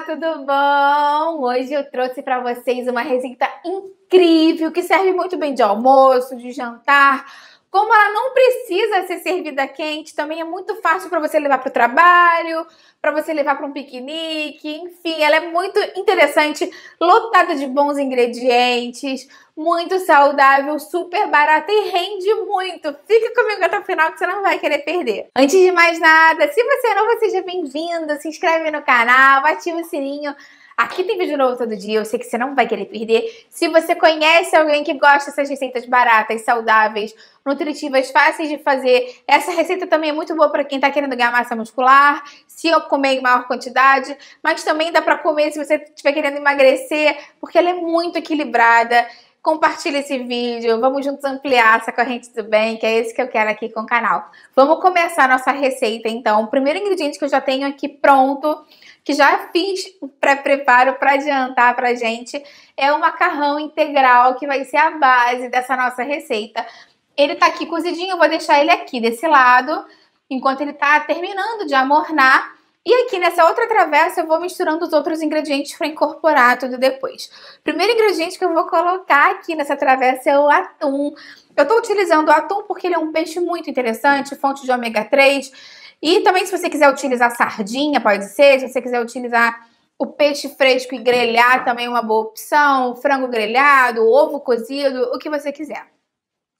tudo bom? Hoje eu trouxe para vocês uma receita incrível que serve muito bem de almoço, de jantar. Como ela não precisa ser servida quente, também é muito fácil para você levar para o trabalho, para você levar para um piquenique, enfim, ela é muito interessante, lotada de bons ingredientes, muito saudável, super barata e rende muito. Fica comigo até o final que você não vai querer perder. Antes de mais nada, se você é novo, seja bem-vindo, se inscreve no canal, ativa o sininho. Aqui tem vídeo novo todo dia, eu sei que você não vai querer perder. Se você conhece alguém que gosta dessas receitas baratas, saudáveis, nutritivas, fáceis de fazer, essa receita também é muito boa para quem está querendo ganhar massa muscular, se eu comer em maior quantidade, mas também dá para comer se você estiver querendo emagrecer, porque ela é muito equilibrada. Compartilha esse vídeo, vamos juntos ampliar essa corrente do bem, que é esse que eu quero aqui com o canal. Vamos começar a nossa receita, então. O primeiro ingrediente que eu já tenho aqui pronto, que já fiz pré-preparo para adiantar pra gente, é o macarrão integral, que vai ser a base dessa nossa receita. Ele tá aqui cozidinho, eu vou deixar ele aqui desse lado, enquanto ele tá terminando de amornar. E aqui nessa outra travessa eu vou misturando os outros ingredientes para incorporar tudo depois. O primeiro ingrediente que eu vou colocar aqui nessa travessa é o atum. Eu estou utilizando o atum porque ele é um peixe muito interessante, fonte de ômega 3. E também se você quiser utilizar sardinha, pode ser. Se você quiser utilizar o peixe fresco e grelhar, também é uma boa opção. Frango grelhado, ovo cozido, o que você quiser.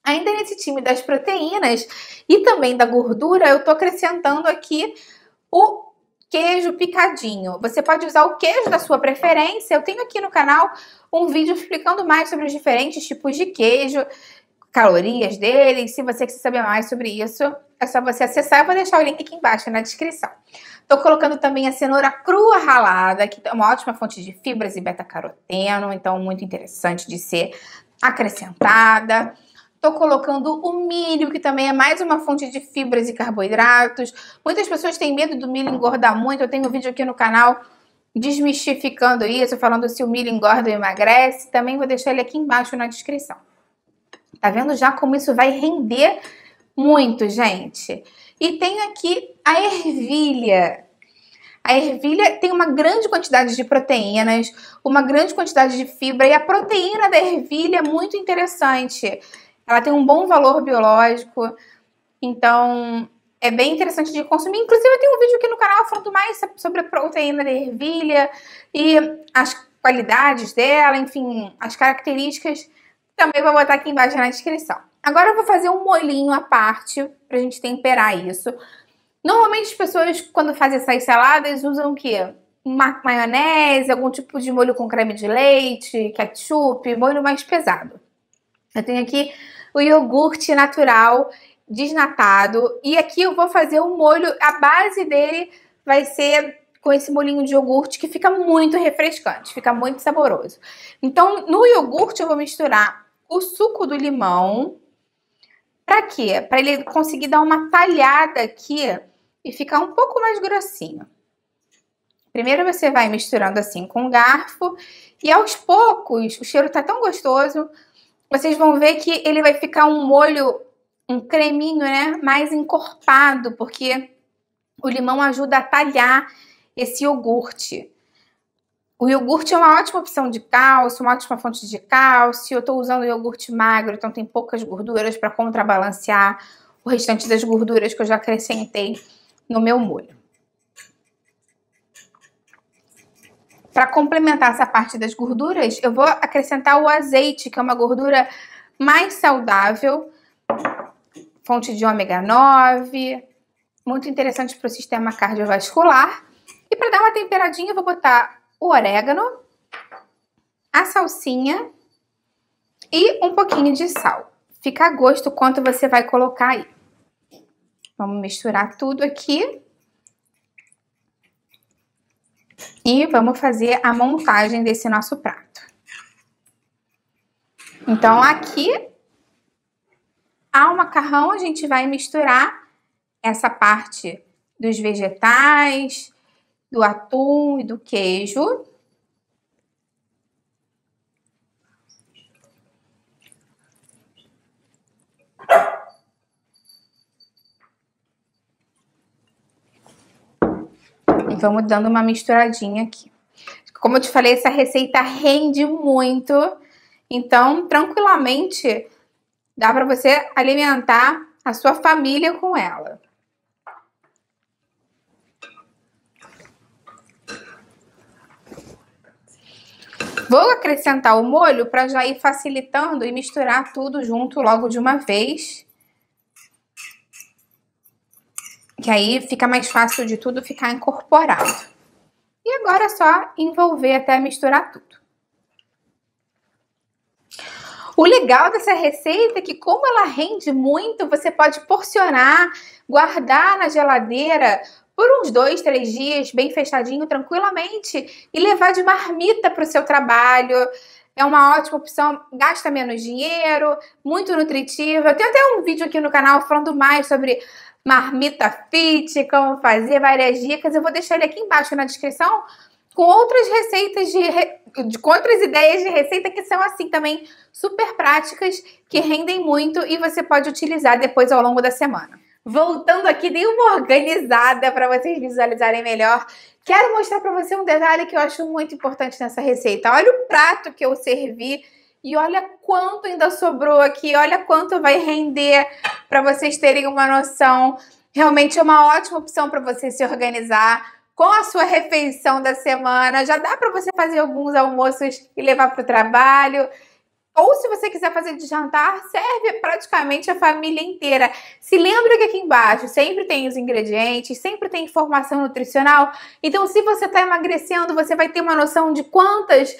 Ainda nesse time das proteínas e também da gordura, eu estou acrescentando aqui o queijo picadinho. Você pode usar o queijo da sua preferência. Eu tenho aqui no canal um vídeo explicando mais sobre os diferentes tipos de queijo, calorias dele. Se você quiser saber mais sobre isso, é só você acessar. Eu vou deixar o link aqui embaixo na descrição. Estou colocando também a cenoura crua ralada, que é uma ótima fonte de fibras e beta-caroteno, então muito interessante de ser acrescentada. Estou colocando o milho, que também é mais uma fonte de fibras e carboidratos. Muitas pessoas têm medo do milho engordar muito. Eu tenho um vídeo aqui no canal desmistificando isso, falando se o milho engorda ou emagrece. Também vou deixar ele aqui embaixo na descrição. Tá vendo já como isso vai render muito, gente? E tenho aqui a ervilha. A ervilha tem uma grande quantidade de proteínas, uma grande quantidade de fibra. E a proteína da ervilha é muito interessante. Ela tem um bom valor biológico, então é bem interessante de consumir. Inclusive eu tenho um vídeo aqui no canal falando mais sobre a proteína da ervilha e as qualidades dela, enfim, as características. Também vou botar aqui embaixo na descrição. Agora eu vou fazer um molhinho à parte pra gente temperar isso. Normalmente as pessoas, quando fazem essas saladas, usam o quê? Uma maionese, algum tipo de molho com creme de leite, ketchup, molho mais pesado. Eu tenho aqui o iogurte natural desnatado. E aqui eu vou fazer o molho, a base dele vai ser com esse molhinho de iogurte que fica muito refrescante, fica muito saboroso. Então, no iogurte eu vou misturar o suco do limão. Pra quê? Para ele conseguir dar uma talhada aqui e ficar um pouco mais grossinho. Primeiro você vai misturando assim com o garfo e aos poucos, o cheiro tá tão gostoso, vocês vão ver que ele vai ficar um molho, um creminho, né, mais encorpado, porque o limão ajuda a talhar esse iogurte. O iogurte é uma ótima opção de cálcio, uma ótima fonte de cálcio. Eu estou usando iogurte magro, então tem poucas gorduras para contrabalancear o restante das gorduras que eu já acrescentei no meu molho. Para complementar essa parte das gorduras, eu vou acrescentar o azeite, que é uma gordura mais saudável, fonte de ômega 9, muito interessante para o sistema cardiovascular. E para dar uma temperadinha, eu vou botar o orégano, a salsinha e um pouquinho de sal. Fica a gosto quanto você vai colocar aí. Vamos misturar tudo aqui. E vamos fazer a montagem desse nosso prato. Então, aqui, ao macarrão, a gente vai misturar essa parte dos vegetais, do atum e do queijo. E vamos dando uma misturadinha aqui. Como eu te falei, essa receita rende muito. Então, tranquilamente, dá para você alimentar a sua família com ela. Vou acrescentar o molho para já ir facilitando e misturar tudo junto logo de uma vez. Que aí fica mais fácil de tudo ficar incorporado. E agora é só envolver até misturar tudo. O legal dessa receita é que, como ela rende muito, você pode porcionar, guardar na geladeira por uns 2, 3 dias, bem fechadinho, tranquilamente, e levar de marmita para o seu trabalho. É uma ótima opção, gasta menos dinheiro, muito nutritiva. Eu tenho até um vídeo aqui no canal falando mais sobre marmita fit, como fazer, várias dicas. Eu vou deixar ele aqui embaixo na descrição, com outras receitas com outras ideias de receita que são assim também super práticas, que rendem muito e você pode utilizar depois ao longo da semana. Voltando aqui, dei uma organizada para vocês visualizarem melhor. Quero mostrar para você um detalhe que eu acho muito importante nessa receita. Olha o prato que eu servi e olha quanto ainda sobrou aqui, olha quanto vai render, para vocês terem uma noção. Realmente é uma ótima opção para você se organizar com a sua refeição da semana. Já dá para você fazer alguns almoços e levar para o trabalho. Ou se você quiser fazer de jantar, serve praticamente a família inteira. Se lembra que aqui embaixo sempre tem os ingredientes, sempre tem informação nutricional. Então, se você está emagrecendo, você vai ter uma noção de quantas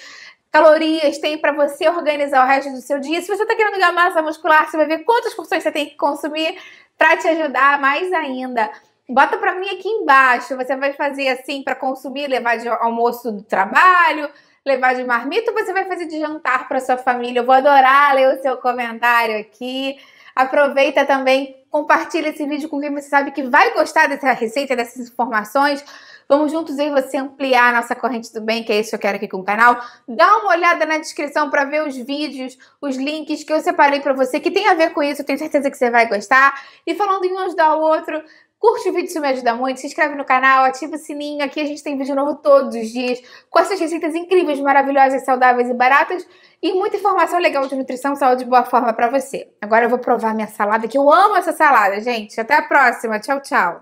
calorias tem para você organizar o resto do seu dia. Se você está querendo ganhar massa muscular, você vai ver quantas porções você tem que consumir para te ajudar mais ainda. Bota para mim aqui embaixo. Você vai fazer assim para consumir, levar de almoço do trabalho, levar de marmita, ou você vai fazer de jantar para sua família? Eu vou adorar ler o seu comentário aqui. Aproveita também, compartilha esse vídeo com quem você sabe que vai gostar dessa receita, dessas informações. Vamos juntos aí você ampliar a nossa corrente do bem, que é isso que eu quero aqui com o canal. Dá uma olhada na descrição para ver os vídeos, os links que eu separei para você, que tem a ver com isso. Eu tenho certeza que você vai gostar. E falando em um ajudar o outro, curte o vídeo, isso me ajuda muito, se inscreve no canal, ativa o sininho, aqui a gente tem vídeo novo todos os dias, com essas receitas incríveis, maravilhosas, saudáveis e baratas, e muita informação legal de nutrição, saúde e boa forma pra você. Agora eu vou provar minha salada, que eu amo essa salada, gente. Até a próxima, tchau, tchau.